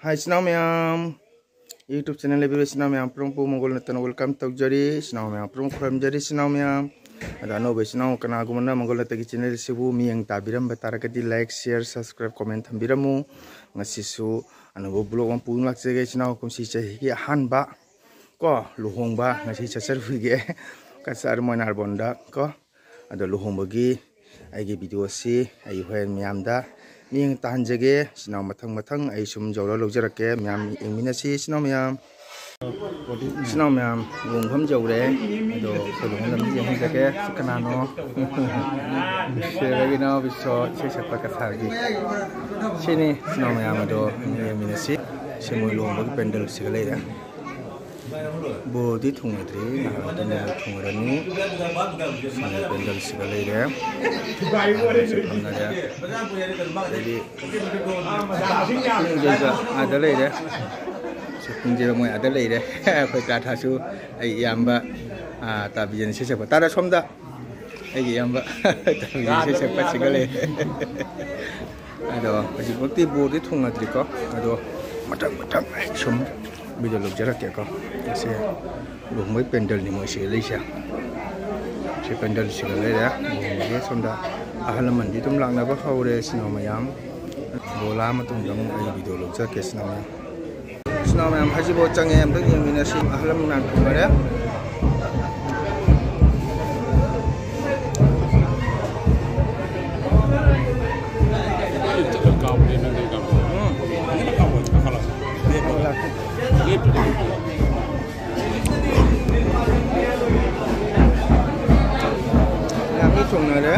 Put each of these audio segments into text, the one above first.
Hai sinau mayam YouTube channel lebih sinau mayam perempu Mongol natan welcome to jari sinau mayam perempu kram jari sinau mayam ada no be sinau kana agumana Mongol natan channel sibu mi yang tabiram betara kadi like share subscribe comment tambiramu ngasisu anu blog ang pun lakse ge sinau kumsi chahi han ba ko luhong ba ngasi chasar fuge kasar monar bonda ko ada luhong bagi agi video si ai hoen miam da Ming tahan jage sinau matang ai sum jawla logjarake myam ingminasi sinau myam lungpham jawre ado kolong lam je jage kanano seragino biso chesakpa kasagi sini sinau myam ado ingminasi semoi lomba pendel sigale ya bodi thungdri adane thungrani pendel sigale ya ada lagi deh, sepenjara mau ada lagi deh, kita tahu yamba, tapi jenis siapa? Tara somda, yamba, tapi jenis siapa segala. Aduh, masih bukti bodi thunga triko, aduh, macam som, bisa lu jarak ya kok, saya lumai pendel ni masih lisa, si pendel segala ya, lumai somda. Halaman di tumlang na ba kawre sinau mayam bola matung dang ai video lo cha ke sinau mayam haji bo chang em tak yang mina si halam nan kumare yang ni chung na de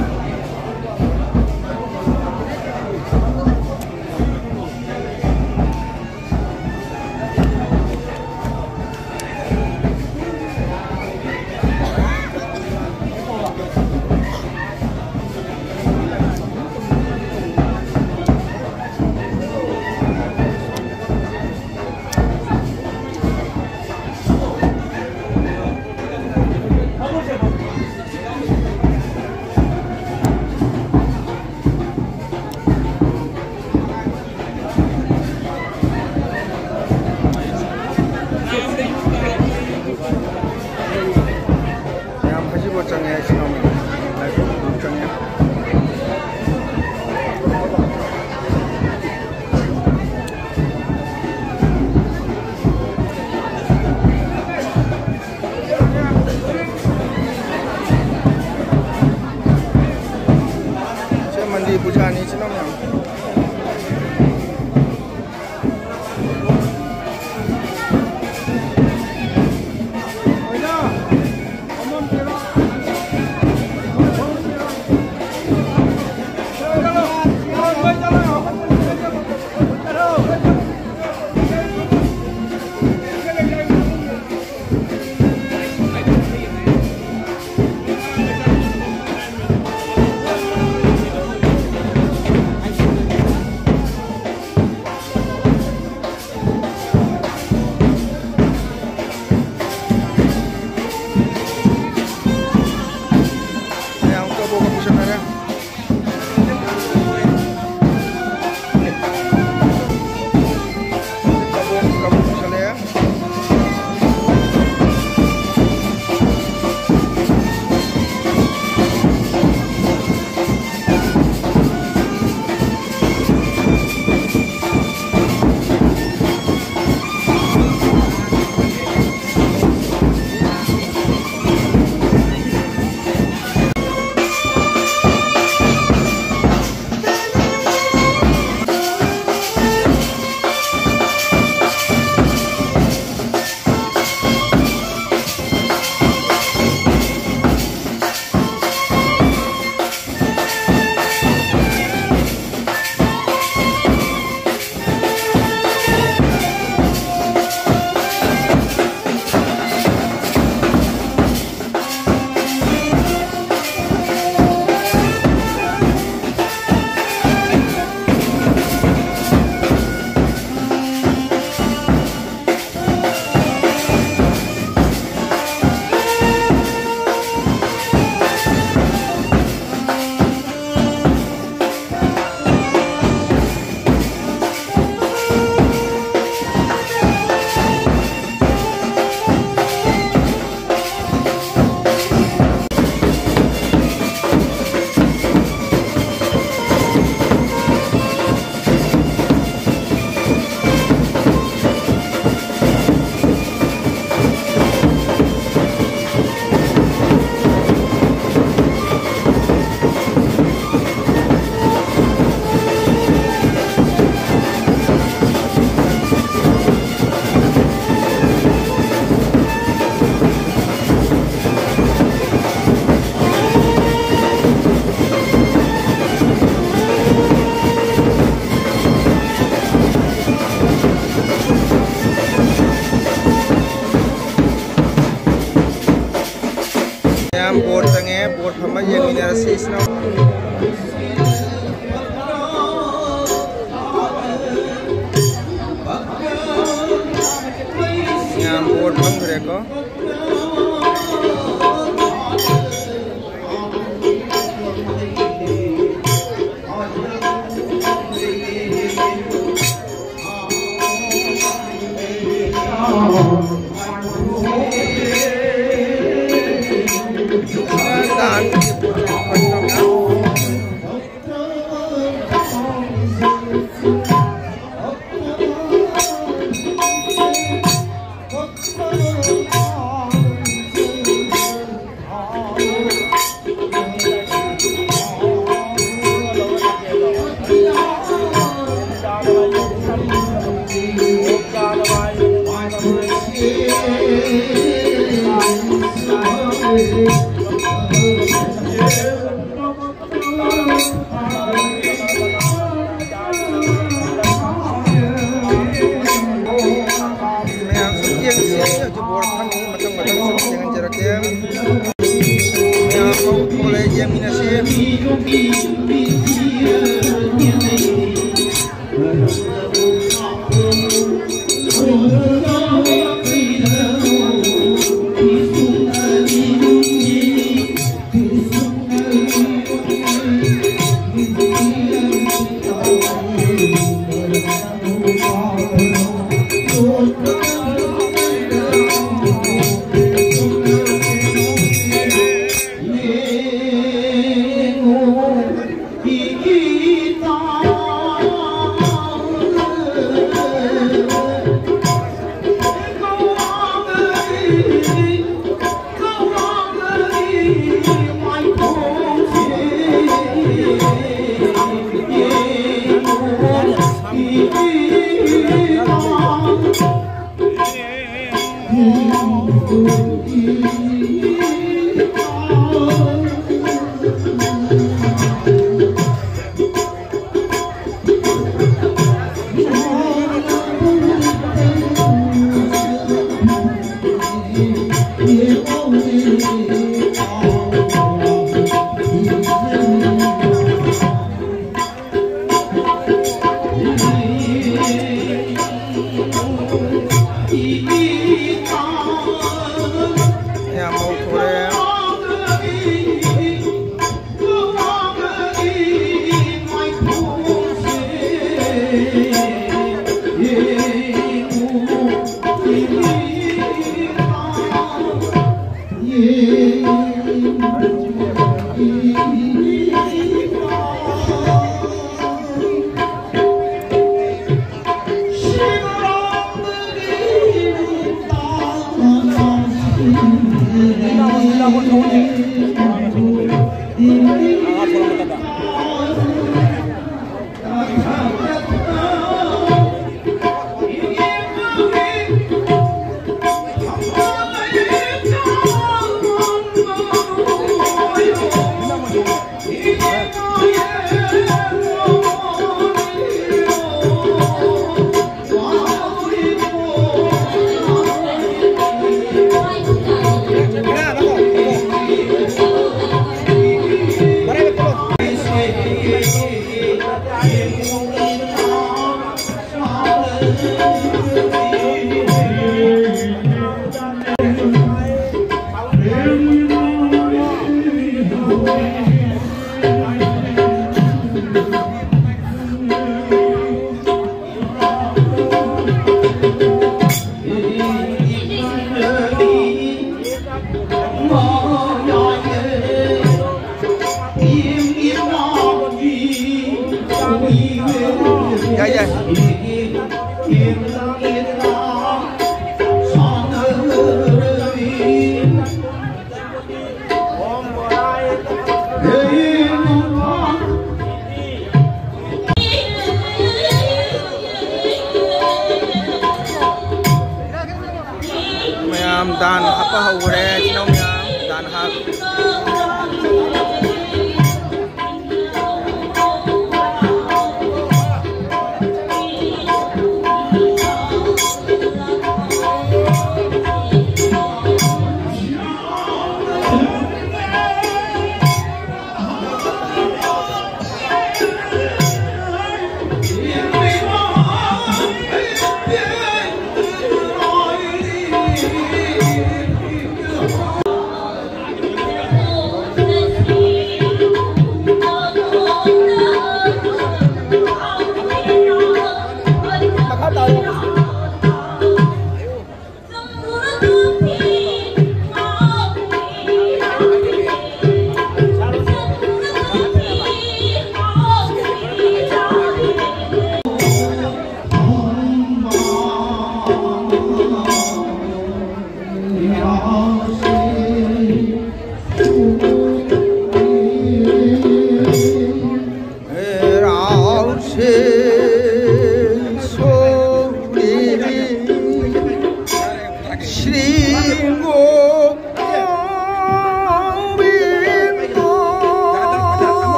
mandi bujani sinau mayam board tange board phama yang minera sis na yang board phang mereka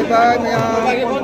goodbye, ma'am.